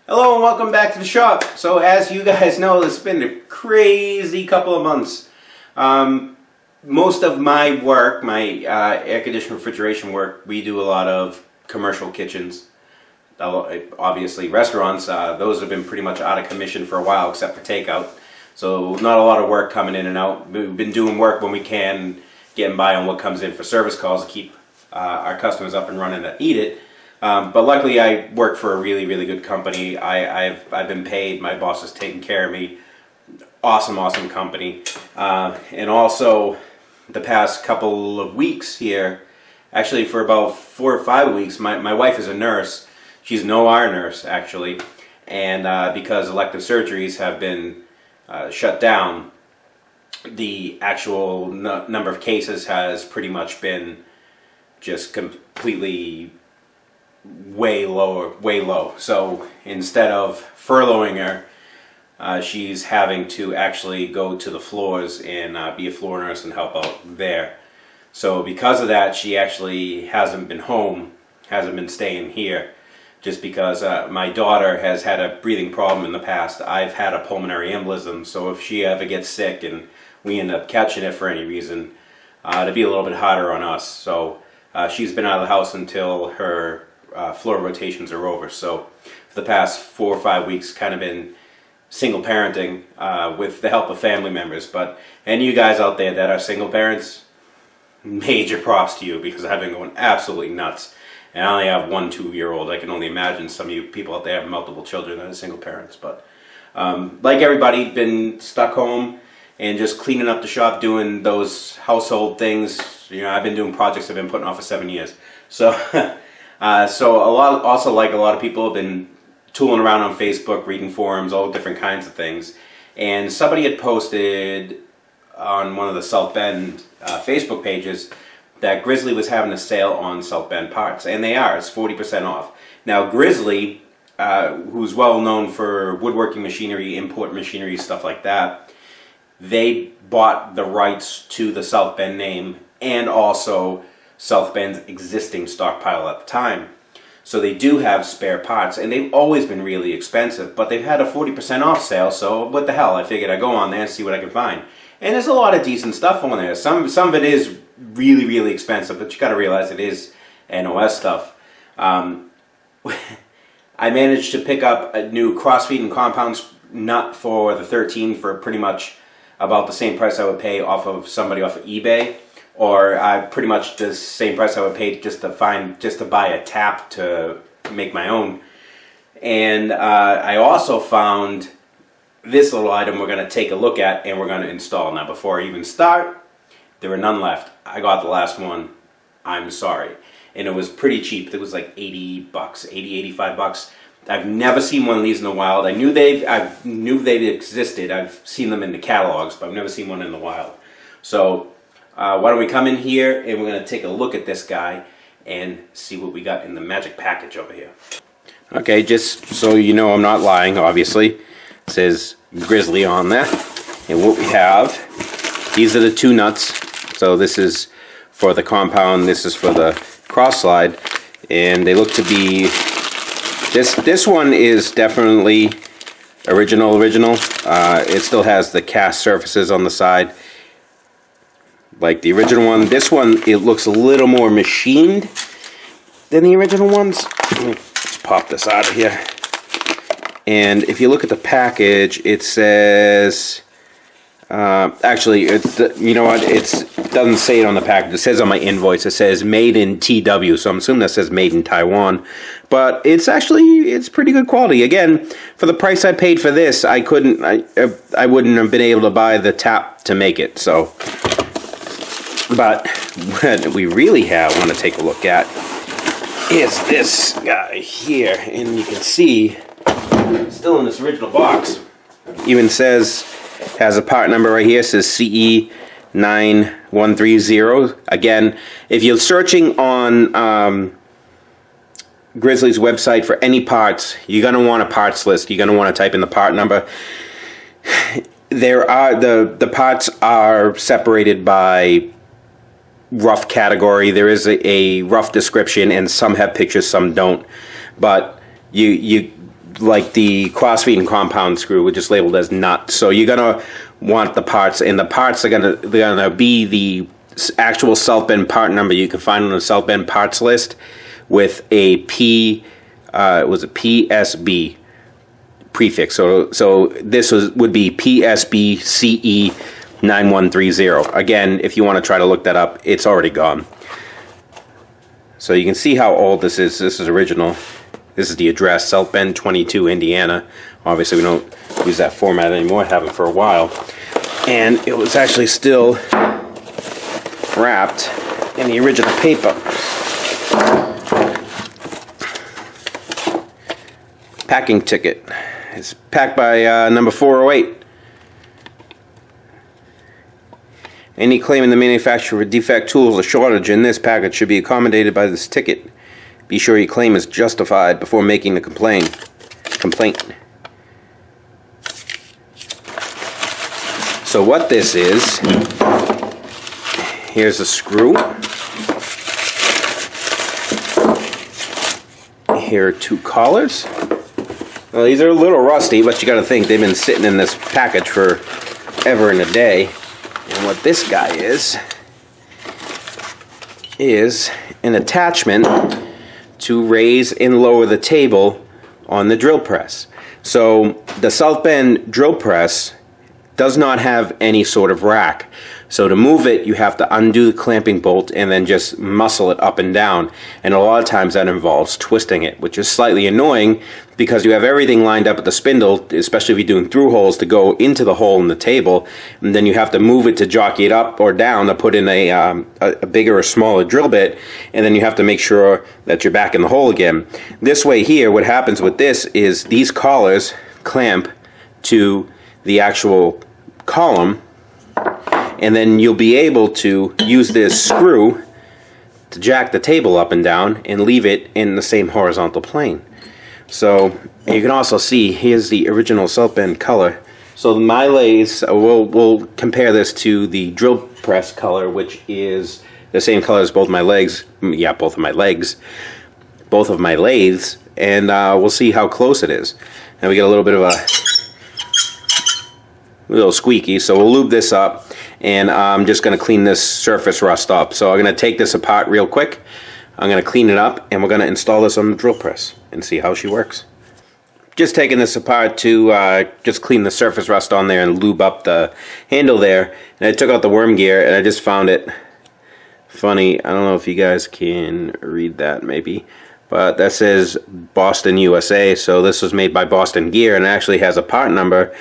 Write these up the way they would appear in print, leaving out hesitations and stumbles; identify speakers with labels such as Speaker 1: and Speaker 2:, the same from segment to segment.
Speaker 1: Hello and welcome back to the shop. So as you guys know, it's been a crazy couple of months. Most of my work, my air conditioning refrigeration work, we do a lot of commercial kitchens. Obviously restaurants, those have been pretty much out of commission for a while except for takeout. So not a lot of work coming in and out. We've been doing work when we can, getting by on what comes in for service calls to keep our customers up and running that need it. But luckily I work for a really, really good company. I've been paid, my boss is taking care of me. Awesome company. And also the past couple of weeks here, actually for about 4 or 5 weeks, my wife is a nurse. She's an OR nurse actually. And because elective surgeries have been shut down, the actual number of cases has pretty much been just completely way low. So instead of furloughing her, she's having to actually go to the floors and be a floor nurse and help out there. So because of that, she actually hasn't been home, hasn't been staying here, just because my daughter has had a breathing problem in the past. I've had a pulmonary embolism, so if she ever gets sick and we end up catching it for any reason, it'd be a little bit harder on us. So she's been out of the house until her floor rotations are over. So for the past 4 or 5 weeks, kind of been single parenting with the help of family members. And you guys out there that are single parents, major props to you, because I've been going absolutely nuts. And I only have 1 2-year-old. I can only imagine some of you people out there have multiple children that are single parents. But like everybody, been stuck home and just cleaning up the shop, doing those household things. You know, I've been doing projects I've been putting off for 7 years. So so a lot of people have been tooling around on Facebook, reading forums, all different kinds of things. And somebody had posted on one of the Southbend Facebook pages that Grizzly was having a sale on Southbend parts, and they are. It's 40% off. Now Grizzly, who's well known for woodworking machinery, import machinery, stuff like that, they bought the rights to the Southbend name and also Southbend's existing stockpile at the time. So they do have spare parts, and they've always been really expensive, but they've had a 40% off sale, so what the hell, I figured I'd go on there and see what I can find. And there's a lot of decent stuff on there. Some of it is really expensive, but you gotta realize it is NOS stuff. I managed to pick up a new crossfeed and compound nut for the 13 for pretty much about the same price I would pay off of somebody off of eBay, or pretty much the same price I would pay just to buy a tap to make my own. And I also found this little item we're going to take a look at and we're going to install. Now before I even start, there were none left. I got the last one. I'm sorry. And it was pretty cheap. It was like $80, $85. I've never seen one of these in the wild. I knew they existed. I've seen them in the catalogs, but I've never seen one in the wild. So why don't we come in here and we're going to take a look at this guy and see what we got in the magic package over here. Okay, just so you know I'm not lying, obviously. It says Grizzly on there. And what we have, these are the 2 nuts. So this is for the compound, this is for the cross slide. And they look to be, this one is definitely original. It still has the cast surfaces on the side, like the original one. This one, it looks a little more machined than the original ones. Let me just pop this out of here. And if you look at the package, it says, actually, you know what? It doesn't say it on the package. It says on my invoice, it says made in TW. So I'm assuming that says made in Taiwan. But it's pretty good quality. Again, for the price I paid for this, I wouldn't have been able to buy the tap to make it. So. But what we really want to take a look at is this guy here. And you can see, still in this original box, even has a part number right here. It says CE9130. Again, if you're searching on Grizzly's website for any parts, you're going to want a parts list. You're going to want to type in the part number. There are the parts are separated by rough category. There is a rough description, and some have pictures, some don't. But like the crossfeed and compound screw, which is labeled as nut. So you're gonna want the parts, and the parts are gonna be the actual Southbend part number you can find on the Southbend parts list with a P, was it PSB prefix. So this would be PSB CE 9130. Again, if you want to try to look that up, it's already gone. So you can see how old this is. This is original. This is the address, Southbend 22, Indiana. Obviously, we don't use that format anymore. I haven't for a while. And it was actually still wrapped in the original paper. Packing ticket. It's packed by number 408. Any claim in the manufacturer of defect tools or shortage in this package should be accommodated by this ticket. Be sure your claim is justified before making the complaint. So what this is, here's a screw. Here are two collars. Well, these are a little rusty, but you got to think they've been sitting in this package for ever and a day. And what this guy is an attachment to raise and lower the table on the drill press. So the Southbend drill press does not have any sort of rack. So to move it, you have to undo the clamping bolt and then just muscle it up and down. And a lot of times that involves twisting it, which is slightly annoying because you have everything lined up at the spindle, especially if you're doing through holes, to go into the hole in the table. And then you have to move it to jockey it up or down to put in a bigger or smaller drill bit. And then you have to make sure that you're back in the hole again. This way here, what happens with this is these collars clamp to the actual column, and then you'll be able to use this screw to jack the table up and down and leave it in the same horizontal plane. So you can also see here's the original Southbend color. So my lathes, we'll compare this to the drill press color, which is the same color as both my legs. Yeah, both of my legs, both of my lathes, and we'll see how close it is. And we get a little bit of a little squeaky, so we'll lube this up, and I'm just going to clean this surface rust up. So I'm going to take this apart real quick, I'm going to clean it up, and we're going to install this on the drill press and see how she works. Just taking this apart to just clean the surface rust on there and lube up the handle there, and I took out the worm gear, and I just found it funny. I don't know if you guys can read that maybe, but that says Boston, USA, so this was made by Boston Gear, and it actually has a part number.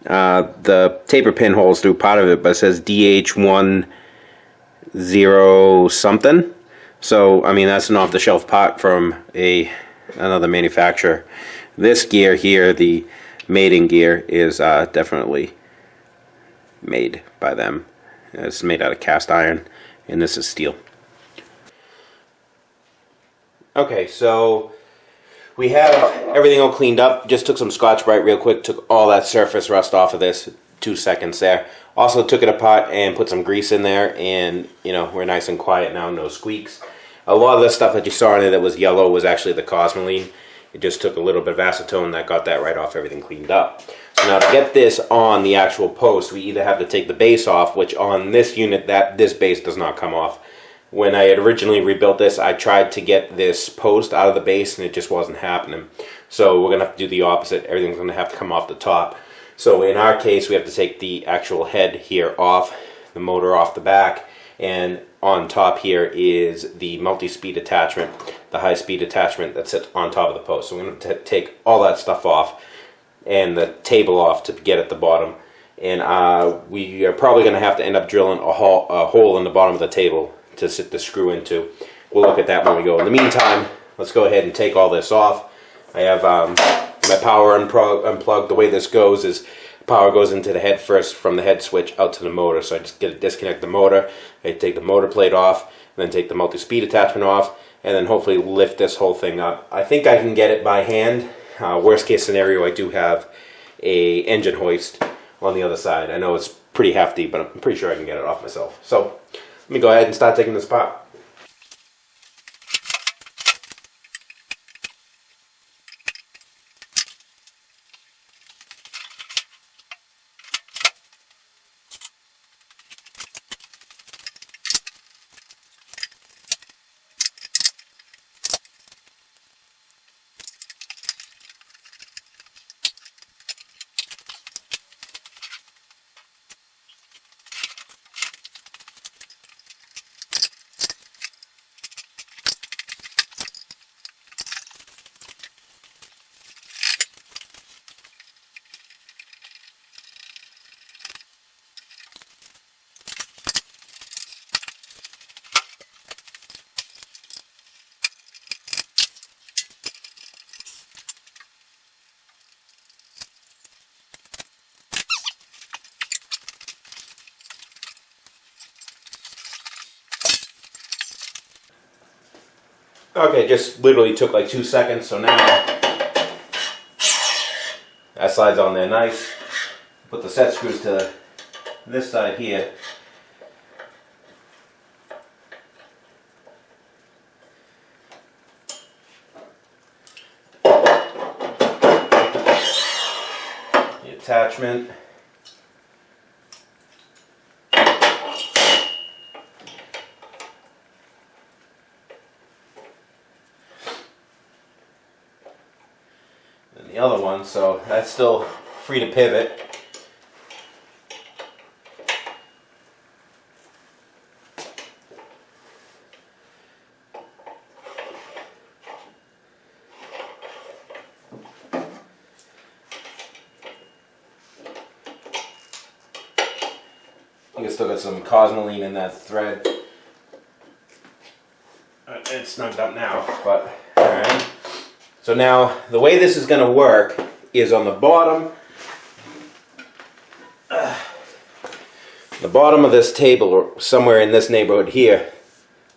Speaker 1: The taper pin holes through part of it, but it says DH10 something. So I mean, that's an off-the-shelf part from another manufacturer. This gear here, the mating gear, is definitely made by them. It's made out of cast iron, and this is steel. Okay, so we have everything all cleaned up. Just took some Scotch-Brite real quick, took all that surface rust off of this, 2 seconds there. Also took it apart and put some grease in there, and you know, we're nice and quiet now, no squeaks. A lot of the stuff that you saw in it that was yellow was actually the Cosmoline. It just took a little bit of acetone that got that right off, everything cleaned up. So now to get this on the actual post, we either have to take the base off, which on this unit, this base does not come off. When I had originally rebuilt this, I tried to get this post out of the base, and it just wasn't happening. So we're going to have to do the opposite. Everything's going to have to come off the top. So in our case, we have to take the actual head here off, the motor off the back, and on top here is the multi-speed attachment, the high-speed attachment that sits on top of the post. So we're going to take all that stuff off and the table off to get at the bottom. And we are probably going to have to end up drilling a hole in the bottom of the table to sit the screw into. We'll look at that when we go. In the meantime, let's go ahead and take all this off. I have my power unplugged. The way this goes is power goes into the head first, from the head switch out to the motor. So I just disconnect the motor, I take the motor plate off, and then take the multi-speed attachment off, and then hopefully lift this whole thing up. I think I can get it by hand. Worst case scenario, I do have a engine hoist on the other side. I know it's pretty hefty, but I'm pretty sure I can get it off myself. So let me go ahead and start taking this apart. Okay, just literally took like 2 seconds, so now that slides on there nice. Put the set screws to this side here. The attachment. And the other one, so that's still free to pivot. You still got some cosmoline in that thread. It's snugged up now, but alright. So now the way this is going to work is on the bottom of this table, or somewhere in this neighborhood here,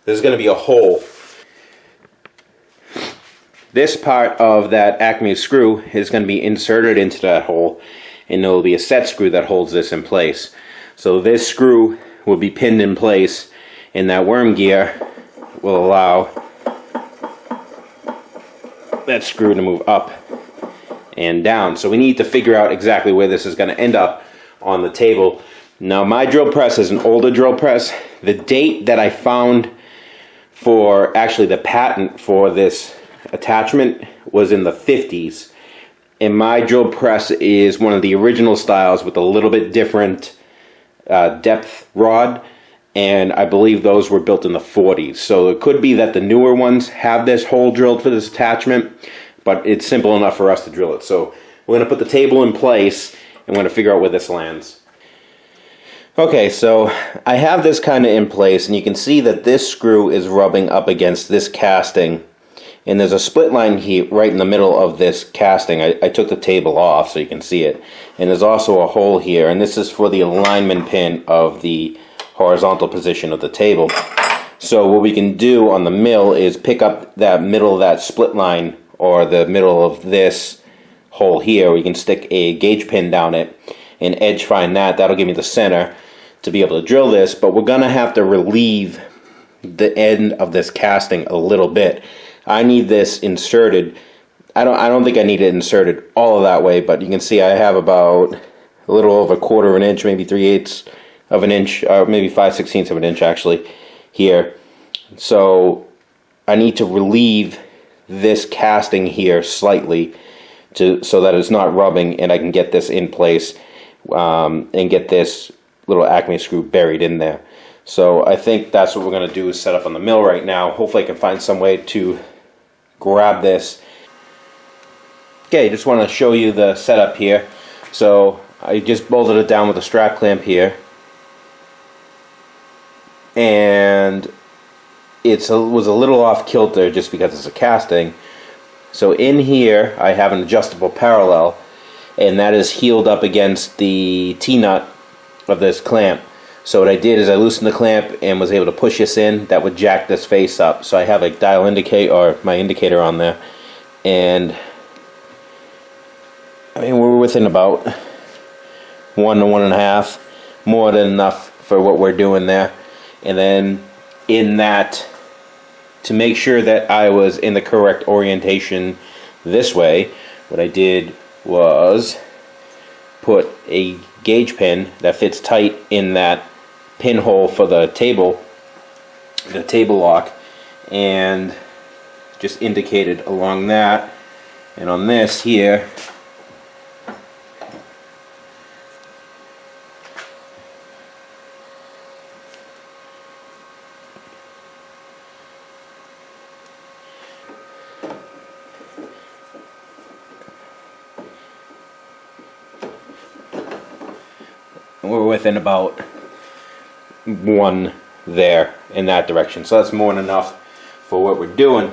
Speaker 1: there's going to be a hole. This part of that Acme screw is going to be inserted into that hole, and there will be a set screw that holds this in place. So this screw will be pinned in place, and that worm gear will allow that screw to move up and down. So we need to figure out exactly where this is going to end up on the table. Now my drill press is an older drill press. The date that I found for actually the patent for this attachment was in the 50s. And my drill press is one of the original styles with a little bit different depth rod, and I believe those were built in the 40s. So it could be that the newer ones have this hole drilled for this attachment, but it's simple enough for us to drill it. So we're going to put the table in place, and we're going to figure out where this lands. Okay, so I have this kind of in place, and you can see that this screw is rubbing up against this casting, and there's a split line here right in the middle of this casting. I took the table off so you can see it, and there's also a hole here, and this is for the alignment pin of the horizontal position of the table. So what we can do on the mill is pick up that middle of that split line, or the middle of this hole here. We can stick a gauge pin down it and edge find that. That'll give me the center to be able to drill this, but we're gonna have to relieve the end of this casting a little bit. I need this inserted. I don't think I need it inserted all of that way, but you can see I have about a little over 1/4 of an inch, maybe 3/8 of an inch, or maybe 5/16 of an inch actually here. So I need to relieve this casting here slightly so that it's not rubbing, and I can get this in place and get this little Acme screw buried in there. So I think that's what we're going to do, is set up on the mill right now. Hopefully I can find some way to grab this. Okay, just want to show you the setup here. So I just bolted it down with a strap clamp here, and it was a little off kilter just because it's a casting. So in here I have an adjustable parallel, and that is heeled up against the T-nut of this clamp. So what I did is I loosened the clamp and was able to push this in. That would jack this face up. So I have a dial indicator, or my indicator, on there, and I mean we're within about 1 to 1.5, more than enough for what we're doing there. And then in that, to make sure that I was in the correct orientation this way, what I did was put a gauge pin that fits tight in that pinhole for the table lock, and just indicated along that, and on this here we're within about 1 there in that direction, so that's more than enough for what we're doing.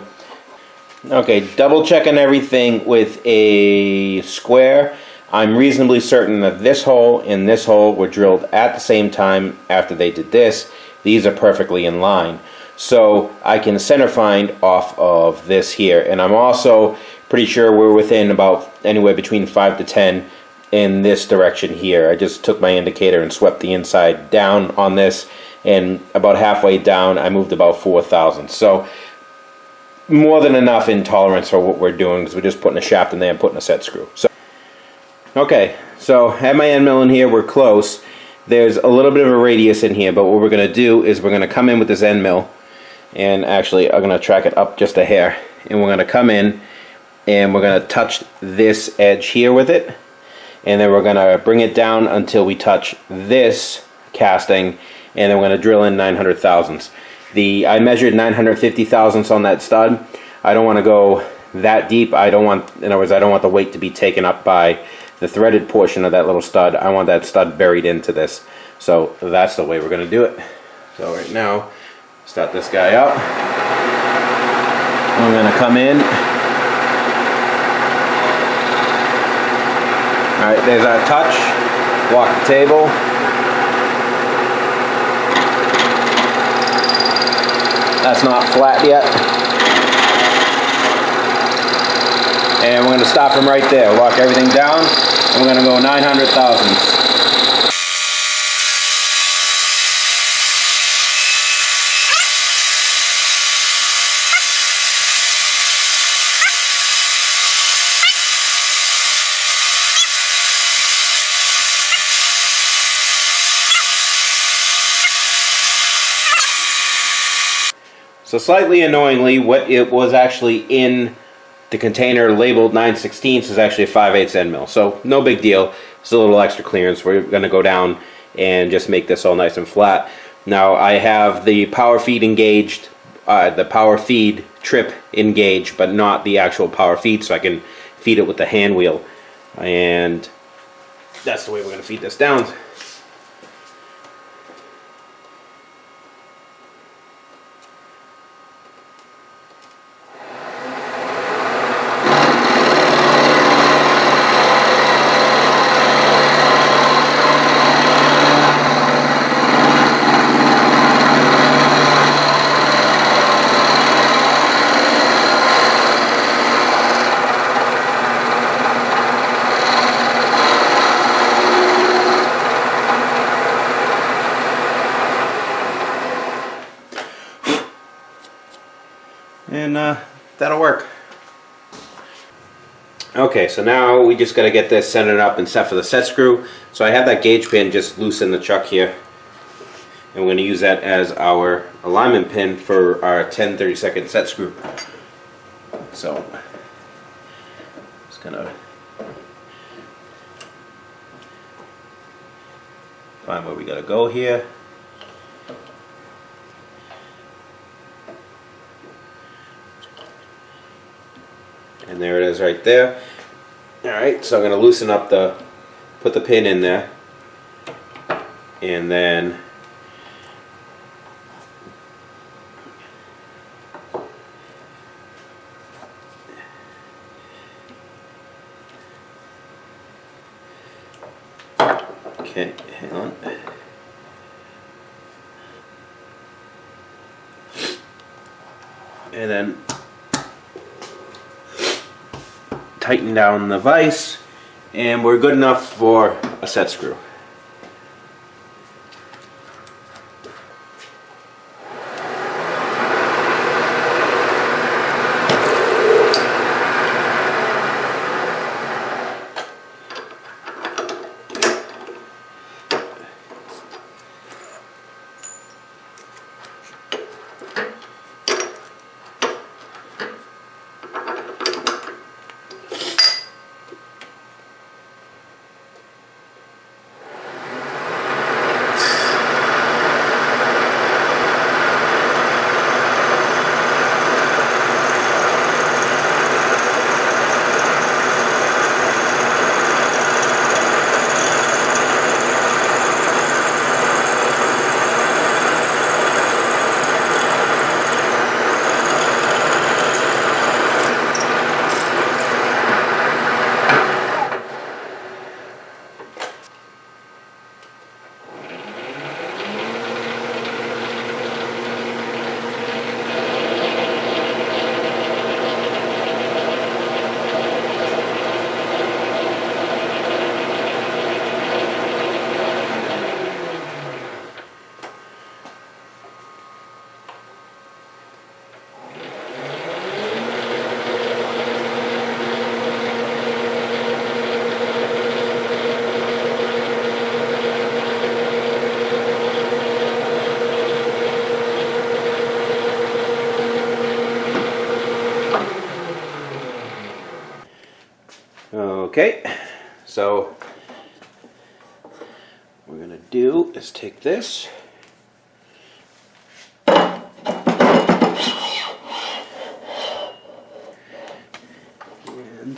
Speaker 1: Okay, double checking everything with a square. I'm reasonably certain that this hole and this hole were drilled at the same time after they did this. These are perfectly in line. so I can center find off of this here. And I'm also pretty sure we're within about anywhere between 5 to 10 in this direction here. I just took my indicator and swept the inside down on this, and about halfway down I moved about 4 thousandths. So more than enough in tolerance for what we're doing, because we're just putting a shaft in there and putting a set screw. So okay, so I have my end mill in here, we're close. There's a little bit of a radius in here, but what we're going to do is we're going to come in with this end mill, and actually I'm going to track it up just a hair, and we're going to come in and we're going to touch this edge here with it, and then we're going to bring it down until we touch this casting, and then we're going to drill in 900 thousandths. I measured 950 thousandths on that stud. I don't want to go that deep. In other words, I don't want the weight to be taken up by the threaded portion of that little stud. I want that stud buried into this. So that's the way we're going to do it. So right now, start this guy up. I'm going to come in. Alright, there's our touch. Walk the table. That's not flat yet. And we're going to stop him right there. Lock everything down. And we're going to go 900 thousandths. So slightly annoyingly, what it was actually in the container labeled 9/16 is actually a 5/8 end mill. So no big deal. It's a little extra clearance. We're going to go down and just make this all nice and flat. Now I have the power feed engaged, the power feed trip engaged, but not the actual power feed, so I can feed it with the hand wheel. And that's the way we're going to feed this down. And that'll work. Okay, so now we just got to get this centered up and set for the set screw. So I have that gauge pin just loose in the chuck here, and we're going to use that as our alignment pin for our 10/32 set screw. So just gonna find where we got to go here. And there it is right there. Alright, so I'm going to loosen up put the pin in there, and then okay, hang on. And then tighten down the vise, and we're good enough for a set screw. Okay, so what we're going to do is take this. And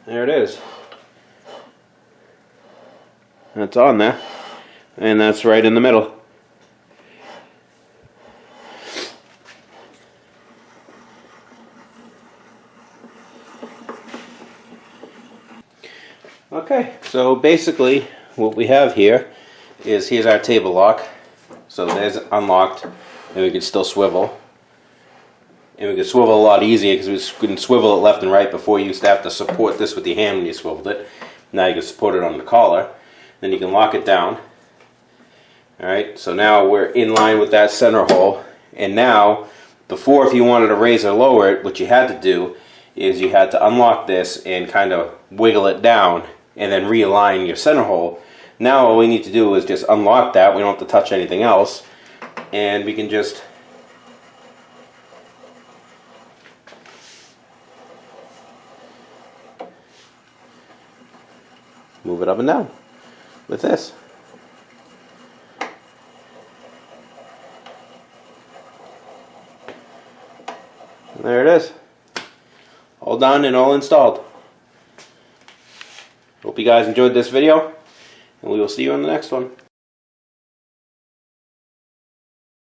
Speaker 1: there it is. That's on there. And that's right in the middle. Okay, so basically what we have here is, here's our table lock. So there's unlocked, and we can still swivel. And we can swivel a lot easier because we can swivel it left and right. Before, you used to have to support this with your hand when you swiveled it. Now you can support it on the collar. Then you can lock it down. Alright, so now we're in line with that center hole. And now, before, if you wanted to raise or lower it, what you had to do is you had to unlock this and kind of wiggle it down and then realign your center hole. Now all we need to do is just unlock that. We don't have to touch anything else. And we can just move it up and down with this. And there it is. All done and all installed. Hope you guys enjoyed this video, and we will see you on the next one.